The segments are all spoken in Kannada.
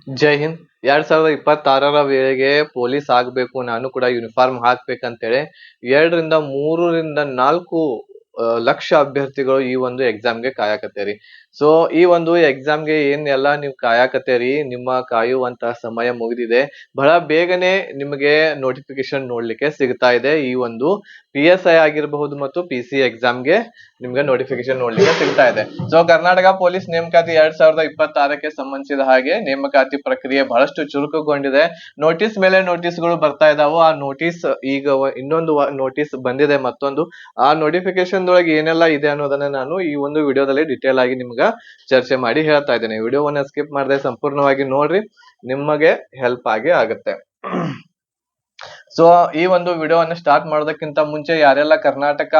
ಜೈ ಹಿಂದ್. 2026ರ ವೇಳೆಗೆ ಪೊಲೀಸ್ ಆಗ್ಬೇಕು, ನಾನು ಕೂಡ ಯೂನಿಫಾರ್ಮ್ ಹಾಕ್ಬೇಕಂತೇಳಿ 2 ರಿಂದ 3 ರಿಂದ 4 ಲಕ್ಷ ಅಭ್ಯರ್ಥಿಗಳು ಈ ಒಂದು ಎಕ್ಸಾಮ್ಗೆ ಕಾಯಕತ್ತೇರಿ. ಸೊ ಈ ಒಂದು ಎಕ್ಸಾಮ್ಗೆ ಏನ್ ಎಲ್ಲ ನೀವು ಕಾಯಕತ್ತೇರಿ, ನಿಮ್ಮ ಕಾಯುವಂತಹ ಸಮಯ ಮುಗಿದಿದೆ. ಬಹಳ ಬೇಗನೆ ನಿಮಗೆ ನೋಟಿಫಿಕೇಶನ್ ನೋಡ್ಲಿಕ್ಕೆ ಸಿಗ್ತಾ ಇದೆ. ಈ ಒಂದು PSI ಆಗಿರಬಹುದು ಮತ್ತು PC ಎಕ್ಸಾಮ್ಗೆ ನಿಮ್ಗೆ ನೋಟಿಫಿಕೇಶನ್ ನೋಡ್ಲಿಕ್ಕೆ ಸಿಗ್ತಾ ಇದೆ. ಸೊ ಕರ್ನಾಟಕ ಪೊಲೀಸ್ ನೇಮಕಾತಿ 2026ಕ್ಕೆ ಸಂಬಂಧಿಸಿದ ಹಾಗೆ ನೇಮಕಾತಿ ಪ್ರಕ್ರಿಯೆ ಬಹಳಷ್ಟು ಚುರುಕುಗೊಂಡಿದೆ. ನೋಟಿಸ್ ಮೇಲೆ ನೋಟಿಸ್ಗಳು ಬರ್ತಾ ಇದಾವು. ಆ ನೋಟಿಸ್ ಈಗ ಇನ್ನೊಂದು ನೋಟಿಸ್ ಬಂದಿದೆ ಮತ್ತೊಂದು. ಆ ನೋಟಿಫಿಕೇಶನ್ ಒಳಗೆ ಏನೆಲ್ಲ ಇದೆ ಅನ್ನೋದನ್ನ ನಾನು ಈ ಒಂದು ವಿಡಿಯೋದಲ್ಲಿ ಡಿಟೇಲ್ ಆಗಿ ನಿಮ್ಗ ಚರ್ಚೆ ಮಾಡಿ ಹೇಳ್ತಾ ಇದ್ದೇನೆ. ವಿಡಿಯೋವನ್ನ ಸ್ಕಿಪ್ ಮಾಡದೆ ಸಂಪೂರ್ಣವಾಗಿ ನೋಡ್ರಿ, ನಿಮಗೆ ಹೆಲ್ಪ್ ಆಗಿ ಆಗುತ್ತೆ. ಸೊ ಈ ಒಂದು ವಿಡಿಯೋವನ್ನು ಸ್ಟಾರ್ಟ್ ಮಾಡೋದಕ್ಕಿಂತ ಮುಂಚೆ ಯಾರೆಲ್ಲ ಕರ್ನಾಟಕ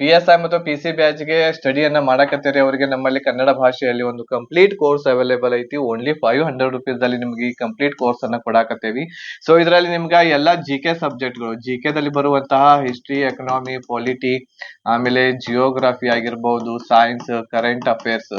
PSI ಮತ್ತು PC ಬ್ಯಾಚ್ಗೆ ಸ್ಟಡಿಯನ್ನ ಮಾಡಕತ್ತೀರಿ ಅವರಿಗೆ ನಮ್ಮಲ್ಲಿ ಕನ್ನಡ ಭಾಷೆಯಲ್ಲಿ ಒಂದು ಕಂಪ್ಲೀಟ್ ಕೋರ್ಸ್ ಅವೈಲೇಬಲ್ ಐತಿ. ಓನ್ಲಿ 500 rupees ಅಲ್ಲಿ ನಿಮ್ಗೆ ಈ ಕಂಪ್ಲೀಟ್ ಕೋರ್ಸ್ ಅನ್ನ ಕೊಡಾಕತ್ತೇವಿ. ಸೊ ಇದರಲ್ಲಿ ನಿಮ್ಗೆ ಎಲ್ಲ GK ಸಬ್ಜೆಕ್ಟ್ಗಳು, GK ದಲ್ಲಿ ಬರುವಂತಹ ಹಿಸ್ಟ್ರಿ, ಎಕನಾಮಿ, ಪಾಲಿಟಿ, ಆಮೇಲೆ ಜಿಯೋಗ್ರಫಿ ಆಗಿರ್ಬಹುದು, science, current affairs,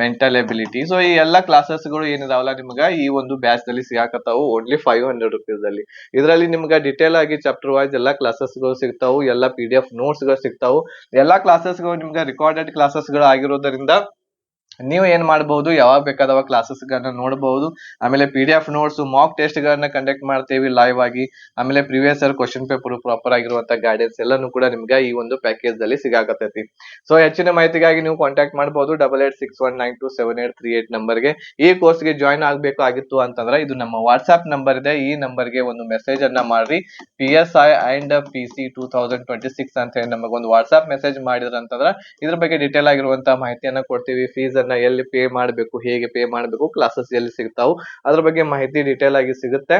mental ability. So ಈ ಎಲ್ಲಾ ಕ್ಲಾಸಸ್ಗಳು ಏನಿದಾವಲ್ಲ ನಿಮ್ಗ ಈ ಒಂದು ಬ್ಯಾಚ್ ದಲ್ಲಿ ಸಿಗಾಕತ್ತಾವು ಓನ್ಲಿ 500 rupees ಅಲ್ಲಿ. ಇದರಲ್ಲಿ ನಿಮ್ಗೆ ಡಿಟೇಲ್ ಆಗಿ ಚಾಪ್ಟರ್ ವೈಸ್ ಎಲ್ಲಾ ಕ್ಲಾಸಸ್ಗಳು ಸಿಗ್ತಾವು, ಎಲ್ಲ PDF ನೋಟ್ಸ್ ಗಳು ಸಿಗ್ತಾವು. ಎಲ್ಲಾ ಕ್ಲಾಸಸ್ಗಳು ನಿಮ್ಗೆ ರಿಕಾರ್ಡೆಡ್ ಕ್ಲಾಸಸ್ಗಳು ಆಗಿರೋದ್ರಿಂದ ನೀವು ಏನ್ ಮಾಡಬಹುದು, ಯಾವಾಗ ಬೇಕಾದವ ಕ್ಲಾಸಸ್ ಗಳನ್ನ ನೋಡಬಹುದು. ಆಮೇಲೆ PDF ನೋಟ್ಸ್, ಮಾಕ್ ಟೆಸ್ಟ್ ಗಳನ್ನ ಕಂಡಕ್ಟ್ ಮಾಡ್ತೇವಿ ಲೈವ್ ಆಗಿ. ಆಮೇಲೆ previous year question paper proper ಆಗಿರುವಂತ ಗೈಡೆನ್ಸ್ ಎಲ್ಲಾನು ಕೂಡ ನಿಮ್ಗೆ ಈ ಒಂದು ಪ್ಯಾಕೇಜ್ ದಲ್ಲಿ ಸಿಗಾಕತ್ತೈತಿ. ಸೊ ಹೆಚ್ಚಿನ ಮಾಹಿತಿಗಾಗಿ ನೀವು ಕಾಂಟ್ಯಾಕ್ಟ್ ಮಾಡಬಹುದು 8861927838 ನಂಬರ್ಗೆ. ಈ ಕೋರ್ಸ್ ಗೆ ಜಾಯಿನ್ ಆಗ್ಬೇಕು ಆಗಿತ್ತು ಅಂತಂದ್ರೆ ಇದು ನಮ್ಮ ವಾಟ್ಸ್ಆಪ್ ನಂಬರ್ ಇದೆ. ಈ ನಂಬರ್ಗೆ ಒಂದು ಮೆಸೇಜ್ ಅನ್ನ ಮಾಡ್ರಿ. PSI ಅಂಡ್ PC 2026 ಅಂತ ಹೇಳಿ ನಮಗೊಂದು ವಾಟ್ಸ್ಆಪ್ ಮೆಸೇಜ್ ಮಾಡಿದ್ರ ಅಂತಂದ್ರೆ ಇದ್ರ ಬಗ್ಗೆ ಡಿಟೇಲ್ ಆಗಿರುವಂತಹ ಮಾಹಿತಿಯನ್ನ ಕೊಡ್ತೀವಿ. ಫೀಸ್ ಅನ್ನ ಎಲ್ಲಿ ಪೇ ಮಾಡಬೇಕು, ಹೇಗೆ ಪೇ ಮಾಡಬೇಕು, ಕ್ಲಾಸಸ್ ಎಲ್ಲಿ ಸಿಗ್ತಾವು, ಅದ್ರ ಬಗ್ಗೆ ಮಾಹಿತಿ ಡಿಟೇಲ್ ಆಗಿ ಸಿಗುತ್ತೆ.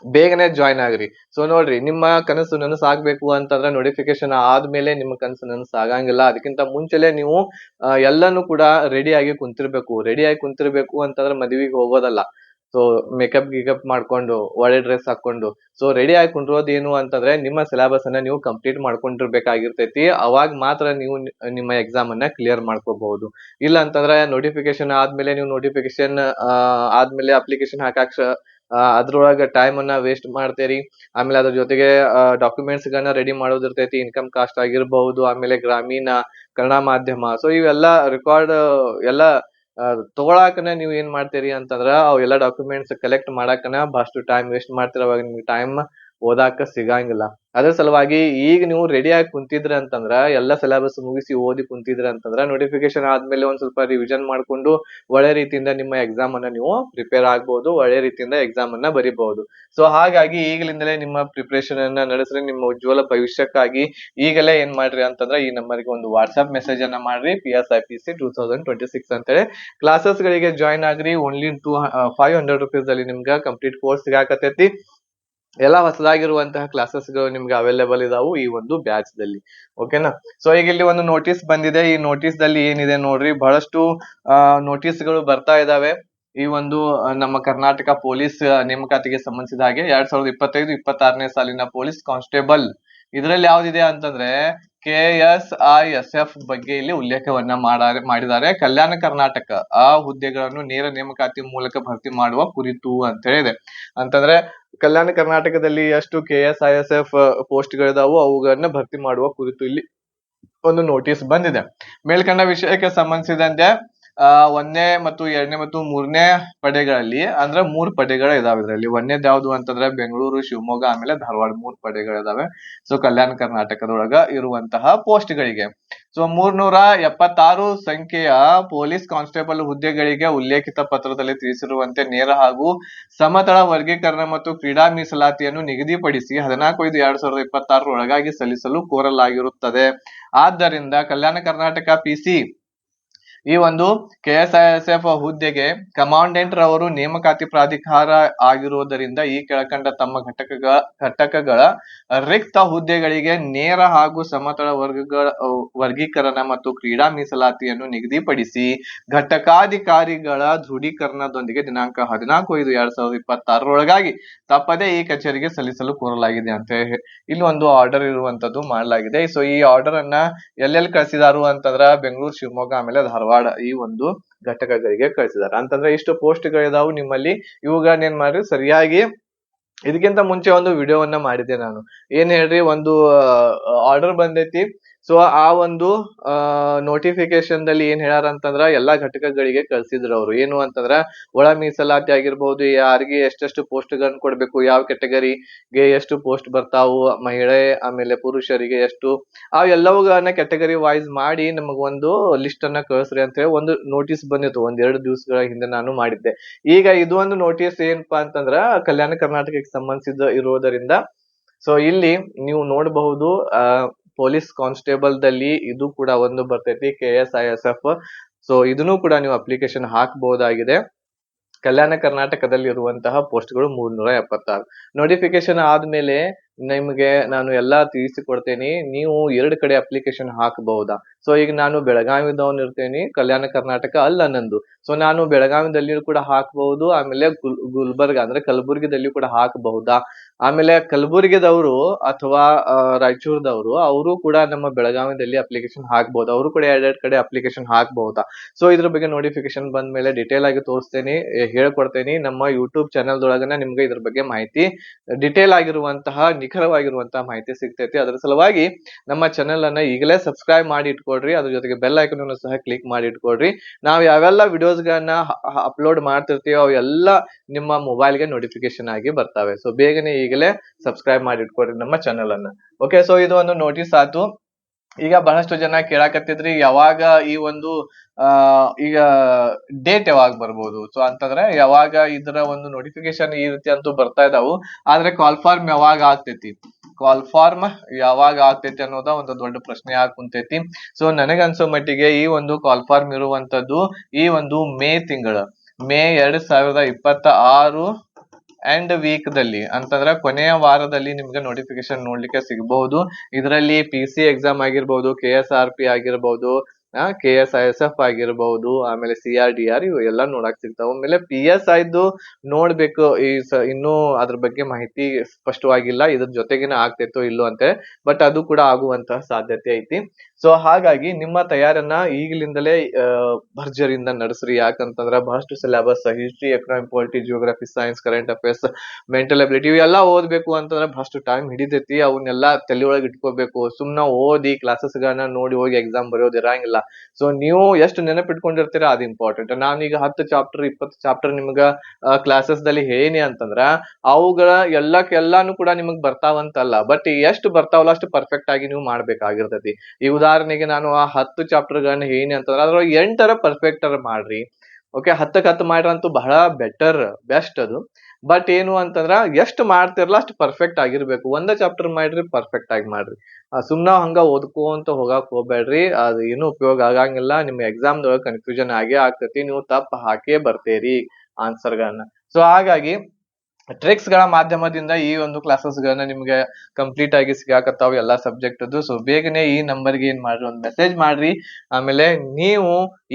ಬೇಗನೆ ಜಾಯ್ನ್ ಆಗ್ರಿ. ಸೊ ನೋಡ್ರಿ, ನಿಮ್ಮ ಕನಸು ನನಸಾಗ್ಬೇಕು ಅಂತಂದ್ರೆ ನೋಟಿಫಿಕೇಶನ್ ಆದ್ಮೇಲೆ ನಿಮ್ಮ ಕನಸು ನನಸಾಗಂಗಿಲ್ಲ. ಅದಕ್ಕಿಂತ ಮುಂಚೆಲೆ ನೀವು ಎಲ್ಲಾನು ಕೂಡ ರೆಡಿ ಆಗಿ ಕುಂತಿರ್ಬೇಕು ಅಂತಂದ್ರೆ ಮದುವೆಗೆ ಹೋಗೋದಲ್ಲ. ಸೊ ಮೇಕಪ್ ಗಿಕಪ್ ಮಾಡ್ಕೊಂಡು ಒಳ್ಳೆ ಡ್ರೆಸ್ ಹಾಕೊಂಡು ಸೊ ರೆಡಿ ಆಗಿ ಕುಂಡ್ರೋದ್ ಏನು ಅಂತಂದ್ರೆ ನಿಮ್ಮ ಸಿಲೆಬಸ್ ಅನ್ನ ನೀವು ಕಂಪ್ಲೀಟ್ ಮಾಡ್ಕೊಂಡಿರ್ಬೇಕಾಗಿರ್ತೈತಿ. ಅವಾಗ ಮಾತ್ರ ನೀವು ನಿಮ್ಮ ಎಕ್ಸಾಮ್ ಅನ್ನ ಕ್ಲಿಯರ್ ಮಾಡ್ಕೋಬಹುದು. ಇಲ್ಲ ಅಂತಂದ್ರೆ ನೋಟಿಫಿಕೇಶನ್ ಆದ್ಮೇಲೆ ನೀವು ನೋಟಿಫಿಕೇಶನ್ ಆದ್ಮೇಲೆ ಅಪ್ಲಿಕೇಶನ್ ಹಾಕಾಕ್ ಅದ್ರೊಳಗ ಟೈಮ್ ಅನ್ನ ವೇಸ್ಟ್ ಮಾಡ್ತೇರಿ. ಆಮೇಲೆ ಅದ್ರ ಜೊತೆಗೆ ಡಾಕ್ಯುಮೆಂಟ್ಸ್ ಗಳನ್ನ ರೆಡಿ ಮಾಡೋದಿರ್ತೈತಿ, ಇನ್ಕಮ್ ಕಾಸ್ಟ್ ಆಗಿರ್ಬಹುದು, ಆಮೇಲೆ ಗ್ರಾಮೀಣ, ಕನ್ನಡ ಮಾಧ್ಯಮ. ಸೊ ಇವೆಲ್ಲ ರೆಕಾರ್ಡ್ ಎಲ್ಲ ತಗೊಳಕನ ನೀವು ಏನ್ ಮಾಡ್ತೀರಿ ಅಂತಂದ್ರ ಅವೆಲ್ಲ ಡಾಕ್ಯುಮೆಂಟ್ಸ್ ಕಲೆಕ್ಟ್ ಮಾಡಾಕನ ಬಹಳಷ್ಟು ಟೈಮ್ ವೇಸ್ಟ್ ಮಾಡ್ತೀರ. ಅವಾಗ ನಿಮ್ಗೆ ಟೈಮ್ ಓದಾಕ ಸಿಗಂಗಿಲ್ಲ. ಅದ್ರ ಸಲುವಾಗಿ ಈಗ ನೀವು ರೆಡಿ ಆಗಿ ಕುಂತಿದ್ರ ಅಂತಂದ್ರ, ಎಲ್ಲ ಸಿಲೆಬಸ್ ಮುಗಿಸಿ ಓದಿ ಕುಂತಿದ್ರ ಅಂತಂದ್ರ ನೋಟಿಫಿಕೇಶನ್ ಆದ್ಮೇಲೆ ಒಂದ್ ಸ್ವಲ್ಪ ರಿವಿಷನ್ ಮಾಡ್ಕೊಂಡು ಒಳ್ಳೆ ರೀತಿಯಿಂದ ನಿಮ್ಮ ಎಕ್ಸಾಮ್ ಅನ್ನ ನೀವು ಪ್ರಿಪೇರ್ ಆಗ್ಬಹುದು, ಒಳ್ಳೆ ರೀತಿಯಿಂದ ಎಕ್ಸಾಮ್ ಅನ್ನ ಬರೀಬಹುದು. ಸೊ ಹಾಗಾಗಿ ಈಗಲಿಂದಲೇ ನಿಮ್ಮ ಪ್ರಿಪರೇಷನ್ ಅನ್ನ ನಡೆಸ್ರಿ. ನಿಮ್ಮ ಉಜ್ವಲ ಭವಿಷ್ಯಕ್ಕಾಗಿ ಈಗಲೇ ಏನ್ ಮಾಡ್ರಿ ಅಂತಂದ್ರೆ ಈ ನಂಬರ್ಗೆ ಒಂದು ವಾಟ್ಸ್ಆಪ್ ಮೆಸೇಜ್ ಅನ್ನ ಮಾಡ್ರಿ. PSI PC 2026 ಅಂತೇಳಿ ಕ್ಲಾಸಸ್ ಗಳಿಗೆ ಜಾಯಿನ್ ಆಗ್ರಿ. ಓನ್ಲಿ 500 rupees ಅಲ್ಲಿ ನಿಮ್ಗೆ ಕಂಪ್ಲೀಟ್ ಕೋರ್ಸ್ ಸಿಗಾಕತೈತಿ. ಎಲ್ಲ ಹೊಸದಾಗಿರುವಂತಹ ಕ್ಲಾಸಸ್ ಗಳು ನಿಮ್ಗೆ ಅವೈಲೇಬಲ್ ಇದಾವು ಈ ಒಂದು ಬ್ಯಾಚ್ ದಲ್ಲಿ. ಓಕೆನಾ? ಸೊ ಈಗ ಇಲ್ಲಿ ಒಂದು ನೋಟಿಸ್ ಬಂದಿದೆ. ಈ ನೋಟಿಸ್ ದಲ್ಲಿ ಏನಿದೆ ನೋಡ್ರಿ, ಬಹಳಷ್ಟು ನೋಟಿಸ್ ಗಳು ಬರ್ತಾ ಇದಾವೆ. ಈ ಒಂದು ನಮ್ಮ ಕರ್ನಾಟಕ ಪೊಲೀಸ್ ನೇಮಕಾತಿಗೆ ಸಂಬಂಧಿಸಿದ ಹಾಗೆ 2025-26ನೇ ಸಾಲಿನ ಪೊಲೀಸ್ ಕಾನ್ಸ್ಟೇಬಲ್ ಇದರಲ್ಲಿ ಯಾವ್ದಿದೆ ಅಂತಂದ್ರೆ KSISF ಬಗ್ಗೆ ಇಲ್ಲಿ ಉಲ್ಲೇಖವನ್ನ ಮಾಡಿದ್ದಾರೆ. ಕಲ್ಯಾಣ ಕರ್ನಾಟಕ ಆ ಹುದ್ದೆಗಳನ್ನು ನೇರ ನೇಮಕಾತಿ ಮೂಲಕ ಭರ್ತಿ ಮಾಡುವ ಕುರಿತು ಅಂತ ಹೇಳಿದೆ. ಅಂತಂದ್ರೆ ಕಲ್ಯಾಣ ಕರ್ನಾಟಕದಲ್ಲಿ ಎಷ್ಟು KSISF ಪೋಸ್ಟ್ ಗಳಿದಾವು ಅವುಗಳನ್ನ ಭರ್ತಿ ಮಾಡುವ ಕುರಿತು ಇಲ್ಲಿ ಒಂದು ನೋಟಿಸ್ ಬಂದಿದೆ. ಮೇಲ್ಕಂಡ ವಿಷಯಕ್ಕೆ ಸಂಬಂಧಿಸಿದಂತೆ 1ನೇ ಮತ್ತು 2ನೇ ಮತ್ತು 3ನೇ ಪಡೆಗಳಲ್ಲಿ ಅಂದ್ರೆ 3 ಪಡೆಗಳು ಇದಾವೆ. ಇದರಲ್ಲಿ 1ನೇದು ಯಾವ್ದು ಅಂತಂದ್ರೆ ಬೆಂಗಳೂರು, ಶಿವಮೊಗ್ಗ, ಆಮೇಲೆ ಧಾರವಾಡ 3 ಪಡೆಗಳಿದಾವೆ. ಸೊ ಕಲ್ಯಾಣ ಕರ್ನಾಟಕದೊಳಗ ಇರುವಂತಹ ಪೋಸ್ಟ್ ಗಳಿಗೆ. ಸೊ 376 ಸಂಖ್ಯೆಯ ಪೊಲೀಸ್ ಕಾನ್ಸ್ಟೇಬಲ್ ಹುದ್ದೆಗಳಿಗೆ ಉಲ್ಲೇಖಿತ ಪತ್ರದಲ್ಲಿ ತಿಳಿಸಿರುವಂತೆ ನೇರ ಹಾಗೂ ಸಮತಳ ವರ್ಗೀಕರಣ ಮತ್ತು ಕ್ರೀಡಾ ಮೀಸಲಾತಿಯನ್ನು ನಿಗದಿಪಡಿಸಿ 14/5/2026 ಒಳಗಾಗಿ ಸಲ್ಲಿಸಲು ಕೋರಲಾಗಿರುತ್ತದೆ. ಆದ್ದರಿಂದ ಕಲ್ಯಾಣ ಕರ್ನಾಟಕ PC ಈ ಒಂದು KSISF ಹುದ್ದೆಗೆ ಕಮಾಂಡೆಂಟ್ ರವರು ನೇಮಕಾತಿ ಪ್ರಾಧಿಕಾರ ಆಗಿರುವುದರಿಂದ ಈ ಕೆಳಕಂಡ ತಮ್ಮ ಘಟಕಗಳ ರಿಕ್ತ ಹುದ್ದೆಗಳಿಗೆ ನೇರ ಹಾಗೂ ಸಮತಳ ವರ್ಗೀಕರಣ ಮತ್ತು ಕ್ರೀಡಾ ಮೀಸಲಾತಿಯನ್ನು ನಿಗದಿಪಡಿಸಿ ಘಟಕಾಧಿಕಾರಿಗಳ ದೃಢೀಕರಣದೊಂದಿಗೆ ದಿನಾಂಕ 14/5/2026 ಒಳಗಾಗಿ ತಪ್ಪದೆ ಈ ಕಚೇರಿಗೆ ಸಲ್ಲಿಸಲು ಕೋರಲಾಗಿದೆ ಅಂತ ಇಲ್ಲಿ ಒಂದು ಆರ್ಡರ್ ಇರುವಂತದ್ದು ಮಾಡಲಾಗಿದೆ. ಸೊ ಈ ಆರ್ಡರ್ ಅನ್ನ ಎಲ್ಲೆಲ್ಲಿ ಕಳಿಸಿದಾರು ಅಂತಂದ್ರ ಬೆಂಗಳೂರು, ಶಿವಮೊಗ್ಗ, ಆಮೇಲೆ ಧಾರವಾಡ ಧಾರವಾಡ ಈ ಒಂದು ಘಟಕಗಳಿಗೆ ಕಳಿಸಿದ್ದಾರೆ. ಅಂತಂದ್ರೆ ಇಷ್ಟು ಪೋಸ್ಟ್ಗಳಿದಾವು ನಿಮ್ಮಲ್ಲಿ. ಇವುಗಳನ್ನ ಏನ್ ಮಾಡ್ರಿ ಸರಿಯಾಗಿ, ಇದಕ್ಕಿಂತ ಮುಂಚೆ ಒಂದು ವಿಡಿಯೋವನ್ನ ಮಾಡಿದ್ದೆ ನಾನು. ಏನ್ ಹೇಳ್ರಿ, ಒಂದು ಆರ್ಡರ್ ಬಂದೈತಿ. ಸೊ ಆ ಒಂದು ನೋಟಿಫಿಕೇಶನ್ ದಲ್ಲಿ ಏನ್ ಹೇಳ್ಯಾರ ಅಂತಂದ್ರ ಎಲ್ಲಾ ಘಟಕಗಳಿಗೆ ಕಳ್ಸಿದ್ರು ಅವ್ರು. ಏನು ಅಂತಂದ್ರ ಒಳ ಮೀಸಲಾತಿ ಆಗಿರ್ಬಹುದು, ಯಾರಿಗೆ ಎಷ್ಟೆಷ್ಟು ಪೋಸ್ಟ್ ಗಳನ್ನ ಕೊಡ್ಬೇಕು, ಯಾವ ಕೆಟಗರಿಗೆ ಎಷ್ಟು ಪೋಸ್ಟ್ ಬರ್ತಾವು, ಮಹಿಳೆ ಆಮೇಲೆ ಪುರುಷರಿಗೆ ಎಷ್ಟು, ಆ ಎಲ್ಲವುಗಳನ್ನ ಕೆಟಗರಿ ವೈಸ್ ಮಾಡಿ ನಮಗ್ ಒಂದು ಲಿಸ್ಟ್ ಅನ್ನ ಕಳಿಸ್ರಿ ಅಂತ ಹೇಳಿ ಒಂದು ನೋಟಿಸ್ ಬಂದಿತ್ತು. 1-2 ದಿವಸಗಳ ಹಿಂದೆ ನಾನು ಮಾಡಿದ್ದೆ. ಈಗ ಇದು ಒಂದು ನೋಟಿಸ್ ಏನಪ್ಪಾ ಅಂತಂದ್ರ ಕಲ್ಯಾಣ ಕರ್ನಾಟಕಕ್ಕೆ ಸಂಬಂಧಿಸಿದ ಇರೋದರಿಂದ, ಸೊ ಇಲ್ಲಿ ನೀವು ನೋಡಬಹುದು ಪೊಲೀಸ್ ಕಾನ್ಸ್ಟೇಬಲ್ ದಲ್ಲಿ ಇದು ಕೂಡ ಒಂದು ಬರ್ತೈತಿ, KSISF. ಸೊ ಇದನ್ನು ಕೂಡ ನೀವು ಅಪ್ಲಿಕೇಶನ್ ಹಾಕಬಹುದಾಗಿದೆ. ಕಲ್ಯಾಣ ಕರ್ನಾಟಕದಲ್ಲಿ ಇರುವಂತಹ ಪೋಸ್ಟ್ಗಳು 376. ನೋಟಿಫಿಕೇಶನ್ ಆದ್ಮೇಲೆ ನಿಮ್ಗೆ ನಾನು ಎಲ್ಲಾ ತಿಳಿಸಿಕೊಡ್ತೇನೆ. ನೀವು 2 ಕಡೆ ಅಪ್ಲಿಕೇಶನ್ ಹಾಕಬಹುದಾ? ಸೊ ಈಗ ನಾನು ಬೆಳಗಾವಿದವನ್ ಇರ್ತೇನೆ, ಕಲ್ಯಾಣ ಕರ್ನಾಟಕ ಅಲ್ಲ ನಂದು. ಸೊ ನಾನು ಬೆಳಗಾವಿದಲ್ಲಿ ಕೂಡ ಹಾಕಬಹುದು, ಆಮೇಲೆ ಗುಲ್ಬರ್ಗ ಅಂದ್ರೆ ಕಲಬುರ್ಗಿದಲ್ಲಿ ಕೂಡ ಹಾಕಬಹುದಾ? ಆಮೇಲೆ ಕಲಬುರ್ಗಿದವರು ಅಥವಾ ರಾಯಚೂರ್ದವರು ಅವರು ಕೂಡ ನಮ್ಮ ಬೆಳಗಾವಿದಲ್ಲಿ ಅಪ್ಲಿಕೇಶನ್ ಹಾಕಬಹುದು, ಅವರು ಕೂಡ 2 ಕಡೆ ಅಪ್ಲಿಕೇಶನ್ ಹಾಕಬಹುದಾ? ಸೊ ಇದ್ರ ಬಗ್ಗೆ ನೋಟಿಫಿಕೇಶನ್ ಬಂದ ಮೇಲೆ ಡಿಟೇಲ್ ಆಗಿ ತೋರಿಸ್ತೇನೆ, ಹೇಳ್ಕೊಡ್ತೇನೆ. ನಮ್ಮ ಯೂಟ್ಯೂಬ್ ಚಾನೆಲ್ ದೊಳಗನ ನಿಮ್ಗೆ ಇದ್ರ ಬಗ್ಗೆ ಮಾಹಿತಿ, ಡಿಟೇಲ್ ಆಗಿರುವಂತಹ ನಿಖರವಾಗಿರುವಂತಹ ಮಾಹಿತಿ ಸಿಗ್ತೈತಿ. ಅದರ ಸಲುವಾಗಿ ನಮ್ಮ ಚಾನೆಲ್ ಅನ್ನ ಈಗಲೇ ಸಬ್ಸ್ಕ್ರೈಬ್ ಮಾಡಿ ಇಟ್ಕೊಳ್ರಿ, ಅದ್ರ ಜೊತೆಗೆ ಬೆಲ್ ಐಕನ್ ಅನ್ನು ಸಹ ಕ್ಲಿಕ್ ಮಾಡಿ ಇಟ್ಕೊಳ್ರಿ. ನಾವು ಯಾವೆಲ್ಲ ವಿಡಿಯೋಸ್ ಗಳನ್ನ ಅಪ್ಲೋಡ್ ಮಾಡ್ತಿರ್ತೀವೋ ಅವೆಲ್ಲ ನಿಮ್ಮ ಮೊಬೈಲ್ಗೆ ನೋಟಿಫಿಕೇಶನ್ ಆಗಿ ಬರ್ತವೆ. ಸೊ ಬೇಗನೆ ಈಗಲೇ ಸಬ್ಸ್ಕ್ರೈಬ್ ಮಾಡಿ ಇಟ್ಕೊಳ್ರಿ ನಮ್ಮ ಚಾನೆಲ್ ಅನ್ನ. ಓಕೆ, ಸೊ ಇದು ಒಂದು ನೋಟಿಸ್ ಆಯ್ತು. ಈಗ ಬಹಳಷ್ಟು ಜನ ಕೇಳಾಕತ್ತಿದ್ರಿ ಯಾವಾಗ ಈ ಒಂದು ಈಗ ಡೇಟ್ ಯಾವಾಗ ಬರ್ಬೋದು, ಸೊ ಅಂತಂದ್ರೆ ಯಾವಾಗ ಇದರ ಒಂದು ನೋಟಿಫಿಕೇಶನ್ ಈ ರೀತಿ ಅಂತೂ ಬರ್ತಾ ಇದಾವು. ಆದ್ರೆ ಕಾಲ್ ಫಾರ್ಮ್ ಯಾವಾಗ ಆಗ್ತೈತಿ, ಕಾಲ್ ಫಾರ್ಮ್ ಯಾವಾಗ ಆಗ್ತೈತಿ ಅನ್ನೋದ ಒಂದು ದೊಡ್ಡ ಪ್ರಶ್ನೆ ಆಗಿ ಕುಂತೈತಿ. ಸೊ ನನಗನ್ಸೋ ಮಟ್ಟಿಗೆ ಈ ಒಂದು ಕಾಲ್ ಫಾರ್ಮ್ ಇರುವಂತದ್ದು ಈ ಒಂದು ಮೇ 2026 ಅಂಡ್ ವೀಕ್ ದಲ್ಲಿ, ಅಂತಂದ್ರೆ ಕೊನೆಯ ವಾರದಲ್ಲಿ ನಿಮ್ಗೆ ನೋಟಿಫಿಕೇಶನ್ ನೋಡ್ಲಿಕ್ಕೆ ಸಿಗಬಹುದು. ಇದರಲ್ಲಿ PC ಎಕ್ಸಾಮ್ ಆಗಿರ್ಬಹುದು, KSRP ಆಗಿರ್ಬಹುದು, KSISF ಆಗಿರ್ಬಹುದು, ಆಮೇಲೆ CRDR ಇವು ಎಲ್ಲ ನೋಡಕ್ ಸಿಗ್ತಾವ. ಆಮೇಲೆ PSI ನೋಡ್ಬೇಕು, ಇನ್ನೂ ಅದ್ರ ಬಗ್ಗೆ ಮಾಹಿತಿ ಸ್ಪಷ್ಟವಾಗಿಲ್ಲ, ಇದ್ರ ಜೊತೆಗೇನೆ ಆಗ್ತೈತೋ ಇಲ್ಲೋ ಅಂತ, ಬಟ್ ಅದು ಕೂಡ ಆಗುವಂತಹ ಸಾಧ್ಯತೆ ಐತಿ. ಸೊ ಹಾಗಾಗಿ ನಿಮ್ಮ ತಯಾರನ್ನ ಈಗಲಿಂದಲೇ ಭರ್ಜರಿಯಿಂದ ನಡೆಸ್ರಿ. ಯಾಕಂತಂದ್ರ ಬಹಳಷ್ಟು syllabus history, economic, polity, geography, science, current affairs, mental ability ಇವೆಲ್ಲ ಓದ್ಬೇಕು ಅಂತಂದ್ರೆ ಬಹಳಷ್ಟು ಟೈಮ್ ಹಿಡಿತೈತಿ. ಅವನ್ನೆಲ್ಲ ತಲೆ ಒಳಗೆ ಇಟ್ಕೋಬೇಕು. ಸುಮ್ನ ಓದಿ ಕ್ಲಾಸಸ್ ಗಳನ್ನ ನೋಡಿ ಹೋಗಿ ಎಕ್ಸಾಮ್ ಬರೆಯೋದು ಇರಂಗಿಲ್ಲ. ಸೊ ನೀವು ಎಷ್ಟು ನೆನಪಿಟ್ಕೊಂಡಿರ್ತೀರ ಅದು ಇಂಪಾರ್ಟೆಂಟ್. ನಾನೀಗ 10 ಚಾಪ್ಟರ್ 20 ಚಾಪ್ಟರ್ ನಿಮ್ಗ ಕ್ಲಾಸಸ್ ದಲ್ಲಿ ಹೇಳಿ ಅಂತಂದ್ರ ಅವುಗಳ ಎಲ್ಲಾನು ಕೂಡ ನಿಮಗ್ ಬರ್ತಾವಂತಲ್ಲ, ಬಟ್ ಎಷ್ಟು ಬರ್ತಾವಲ್ಲ ಅಷ್ಟು ಪರ್ಫೆಕ್ಟ್ ಆಗಿ ನೀವು ಮಾಡ್ಬೇಕಾಗಿರ್ತೈತಿ. ಈ ಉದಾಹರಣೆಗೆ ನಾನು ಆ 10 ಚಾಪ್ಟರ್ ಗಳನ್ನ ಹೇಳಿ ಅಂತಂದ್ರೆ ಅದ್ರೊಳಗೆ 8 ಪರ್ಫೆಕ್ಟ್ ಮಾಡ್ರಿ. ಓಕೆ, 10 ಮಾಡ್ರಿ ಅಂತೂ ಬಹಳ ಬೆಸ್ಟ್ ಅದು. ಬಟ್ ಏನು ಅಂತಂದ್ರ ಎಷ್ಟು ಮಾಡ್ತಿರಲ್ಲ ಅಷ್ಟು ಪರ್ಫೆಕ್ಟ್ ಆಗಿರ್ಬೇಕು. ಒಂದ ಚಾಪ್ಟರ್ ಮಾಡ್ರಿ, ಪರ್ಫೆಕ್ಟ್ ಆಗಿ ಮಾಡ್ರಿ. ಸುಮ್ನ ಹಂಗ ಓದ್ಕೊಂತ ಹೋಗಾಕ್ ಹೋಗ್ಬೇಡ್ರಿ, ಅದು ಏನು ಉಪಯೋಗ ಆಗಂಗಿಲ್ಲ. ನಿಮ್ ಎಕ್ಸಾಮ್ ದೊಳಗ ಕನ್ಫ್ಯೂಷನ್ ಆಗೇ ಆಗ್ತೈತಿ, ನೀವು ತಪ್ಪ ಹಾಕೇ ಬರ್ತೀರಿ ಆನ್ಸರ್ ಗಳನ್ನ. ಸೊ ಹಾಗಾಗಿ ಟ್ರಿಕ್ಸ್ ಗಳ ಮಾಧ್ಯಮದಿಂದ ಈ ಒಂದು ಕ್ಲಾಸಸ್ ಗಳನ್ನ ನಿಮ್ಗೆ ಕಂಪ್ಲೀಟ್ ಆಗಿ ಸಿಗಾಕತ್ತಾವ ಎಲ್ಲಾ ಸಬ್ಜೆಕ್ಟ್ ಅದು. ಸೊ ಬೇಗನೆ ಈ ನಂಬರ್ಗೆ ಏನ್ ಮಾಡ್ರಿ, ಒಂದು ಮೆಸೇಜ್ ಮಾಡ್ರಿ. ಆಮೇಲೆ ನೀವು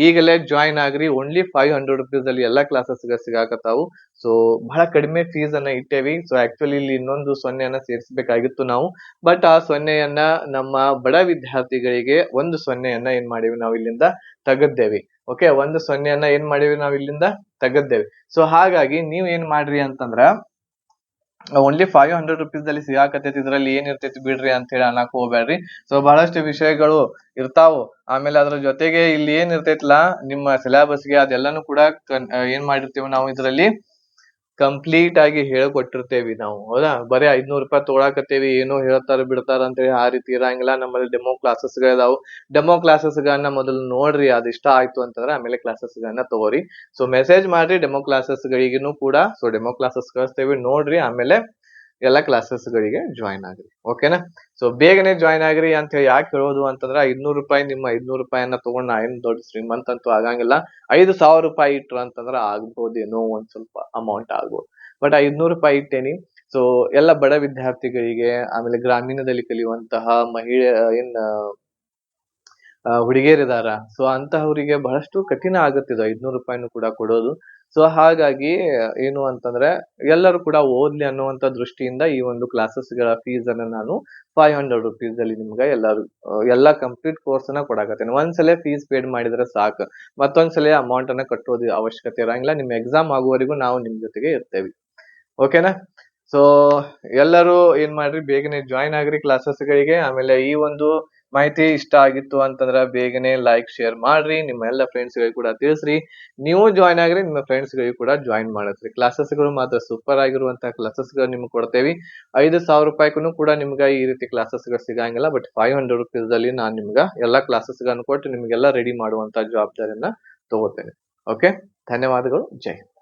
ಈಗಲೇ ಜಾಯಿನ್ ಆಗ್ರಿ. ಓನ್ಲಿ 500 rupees ಅಲ್ಲಿ ಎಲ್ಲಾ ಕ್ಲಾಸಸ್ ಸಿಗಾಕತ್ತಾವು. ಸೊ ಬಹಳ ಕಡಿಮೆ ಫೀಸ್ ಅನ್ನ ಇಟ್ಟೇವಿ. ಸೊ ಆಕ್ಚುಲಿ ಇಲ್ಲಿ ಇನ್ನೊಂದು 0 ಸೇರಿಸಬೇಕಾಗಿತ್ತು ನಾವು, ಬಟ್ ಆ 0 ನಮ್ಮ ಬಡ ವಿದ್ಯಾರ್ಥಿಗಳಿಗೆ ಒಂದು 0 ಏನ್ ಮಾಡಿವಿ ನಾವು ಇಲ್ಲಿಂದ ತೆಗೆದ್ದೇವಿ. ಓಕೆ, ಒಂದು 0 ಏನ್ ಮಾಡಿವಿ ನಾವು ಇಲ್ಲಿಂದ ತೆಗೆದ್ದೇವೆ. ಸೊ ಹಾಗಾಗಿ ನೀವ್ ಏನ್ ಮಾಡ್ರಿ ಅಂತಂದ್ರ ಓನ್ಲಿ 500 rupees ಅಲ್ಲಿ ಸಿಗಾಕತ್ತೈತಿ, ಇದ್ರಲ್ಲಿ ಏನ್ ಇರ್ತೈತಿ ಬಿಡ್ರಿ ಅಂತ ಹೇಳಿ ಅನ್ನಕ್ ಹೋಗ್ಬೇಡ್ರಿ. ಸೊ ಬಹಳಷ್ಟು ವಿಷಯಗಳು ಇರ್ತಾವು. ಆಮೇಲೆ ಅದ್ರ ಜೊತೆಗೆ ಇಲ್ಲಿ ಏನ್ ಇರ್ತೈತ್ಲಾ ನಿಮ್ಮ ಸಿಲೆಬಸ್ಗೆ ಅದೆಲ್ಲಾನು ಕೂಡ ಏನ್ ಮಾಡಿರ್ತೀವಿ ನಾವು ಇದ್ರಲ್ಲಿ ಕಂಪ್ಲೀಟ್ ಆಗಿ ಹೇಳ್ಕೊಟ್ಟಿರ್ತೇವಿ ನಾವು. ಹೌದಾ, ಬರೀ 500 ರೂಪಾಯಿ ತೊಗೊಳಕತ್ತೇವಿ, ಏನೋ ಹೇಳ್ತಾರ ಬಿಡ್ತಾರ ಅಂತ ಹೇಳಿ ಆ ರೀತಿ ಇರಂಗಿಲ್ಲ. ನಮ್ಮಲ್ಲಿ ಡೆಮೋ ಕ್ಲಾಸಸ್ ಗಳಿದಾವು. ಡೆಮೋ ಕ್ಲಾಸಸ್ ಗಳನ್ನ ಮೊದಲು ನೋಡ್ರಿ, ಅದ್ ಇಷ್ಟ ಆಯ್ತು ಅಂತಂದ್ರೆ ಆಮೇಲೆ ಕ್ಲಾಸಸ್ ಗಳನ್ನ ತಗೋರಿ. ಸೊ ಮೆಸೇಜ್ ಮಾಡ್ರಿ ಡೆಮೋ ಕ್ಲಾಸಸ್ ಗಳಿಗೂ ಕೂಡ. ಸೊ ಡೆಮೋ ಕ್ಲಾಸಸ್ ಕಳಿಸ್ತೇವೆ, ನೋಡ್ರಿ, ಆಮೇಲೆ ಎಲ್ಲಾ ಕ್ಲಾಸಸ್ ಗಳಿಗೆ ಜಾಯಿನ್ ಆಗ್ರಿ. ಓಕೆನಾ? ಸೊ ಬೇಗನೆ ಜಾಯಿನ್ ಆಗ್ರಿ ಅಂತ ಹೇಳಿ ಯಾಕೆ ಹೇಳೋದು ಅಂತಂದ್ರ 500 ರೂಪಾಯಿ, ನಿಮ್ಮ 500 ರೂಪಾಯಿಯನ್ನ ತಗೊಂಡ್ ನಾ ಏನ್ ದೊಡ್ಡ ಶ್ರೀಮಂತ ಅಂತೂ ಆಗಂಗಿಲ್ಲ. 5,000 ರೂಪಾಯಿ ಇಟ್ರ ಅಂತಂದ್ರ ಆಗ್ಬೋದೇನೋ ಒಂದ್ ಸ್ವಲ್ಪ ಅಮೌಂಟ್ ಆಗ್ಬೋದು, ಬಟ್ 500 ರೂಪಾಯಿ ಇಟ್ಟೇನಿ. ಸೊ ಎಲ್ಲ ಬಡ ವಿದ್ಯಾರ್ಥಿಗಳಿಗೆ, ಆಮೇಲೆ ಗ್ರಾಮೀಣದಲ್ಲಿ ಕಲಿಯುವಂತಹ ಮಹಿಳೆ ಹುಡುಗಿಯರಿದಾರ. ಸೊ ಅಂತಹವರಿಗೆ ಬಹಳಷ್ಟು ಕಠಿಣ ಆಗುತ್ತೆ ಇದು 500 ರೂಪಾಯಿನೂ ಕೂಡ ಕೊಡೋದು. ಸೊ ಹಾಗಾಗಿ ಏನು ಅಂತಂದ್ರೆ ಎಲ್ಲರೂ ಕೂಡ ಓದ್ಲಿ ಅನ್ನುವಂತ ದೃಷ್ಟಿಯಿಂದ ಈ ಒಂದು ಕ್ಲಾಸಸ್ಗಳ ಫೀಸ್ ಅನ್ನ ನಾನು 500 ರುಪೀಸ್ ಅಲ್ಲಿ ನಿಮ್ಗೆ ಎಲ್ಲಾ ಕಂಪ್ಲೀಟ್ ಕೋರ್ಸ್ ಅನ್ನ ಕೊಡಾಕತ್ತೇನೆ. ಒಂದ್ಸಲ ಫೀಸ್ ಪೇಡ್ ಮಾಡಿದ್ರೆ ಸಾಕು, ಮತ್ತೊಂದ್ಸಲ ಅಮೌಂಟ್ ಅನ್ನ ಕಟ್ಟೋದು ಅವಶ್ಯಕತೆ ಇರಂಗಿಲ್ಲ. ನಿಮ್ ಎಕ್ಸಾಮ್ ಆಗುವವರೆಗೂ ನಾವು ನಿಮ್ ಜೊತೆಗೆ ಇರ್ತೇವೆ. ಓಕೆನಾ? ಸೊ ಎಲ್ಲರೂ ಏನ್ ಮಾಡ್ರಿ, ಬೇಗನೆ ಜಾಯಿನ್ ಆಗ್ರಿ ಕ್ಲಾಸಸ್ಗಳಿಗೆ. ಆಮೇಲೆ ಈ ಒಂದು ಮಾಹಿತಿ ಇಷ್ಟ ಆಗಿತ್ತು ಅಂತಂದ್ರ ಬೇಗನೆ ಲೈಕ್ ಶೇರ್ ಮಾಡ್ರಿ, ನಿಮ್ಮ ಎಲ್ಲ ಫ್ರೆಂಡ್ಸ್ ಗಳಿಗೆ ಕೂಡ ತಿಳಿಸ್ರಿ. ನೀವು ಜಾಯಿನ್ ಆಗ್ರಿ, ನಿಮ್ಮ ಫ್ರೆಂಡ್ಸ್ ಗಳಿಗೆ ಕೂಡ ಜಾಯಿನ್ ಮಾಡಿಸ್ರಿ. ಕ್ಲಾಸಸ್ಗಳು ಮಾತ್ರ ಸೂಪರ್ ಆಗಿರುವಂತಹ ಕ್ಲಾಸಸ್ಗಳು ನಿಮ್ಗೆ ಕೊಡ್ತೇವಿ. 5,000 ರೂಪಾಯಿಗೂ ಕೂಡ ನಿಮ್ಗೆ ಈ ರೀತಿ ಕ್ಲಾಸಸ್ಗಳು ಸಿಗಂಗಿಲ್ಲ. ಬಟ್ 500 ರುಪೀಸ್ ಅಲ್ಲಿ ನಾನು ನಿಮ್ಗೆ ಎಲ್ಲಾ ಕ್ಲಾಸಸ್ಗಳನ್ನು ಕೊಟ್ಟು ನಿಮ್ಗೆಲ್ಲ ರೆಡಿ ಮಾಡುವಂತ ಜವಾಬ್ದಾರಿಯನ್ನ ತಗೋತೇನೆ. ಓಕೆ, ಧನ್ಯವಾದಗಳು. ಜೈ ಹಿಂದ್.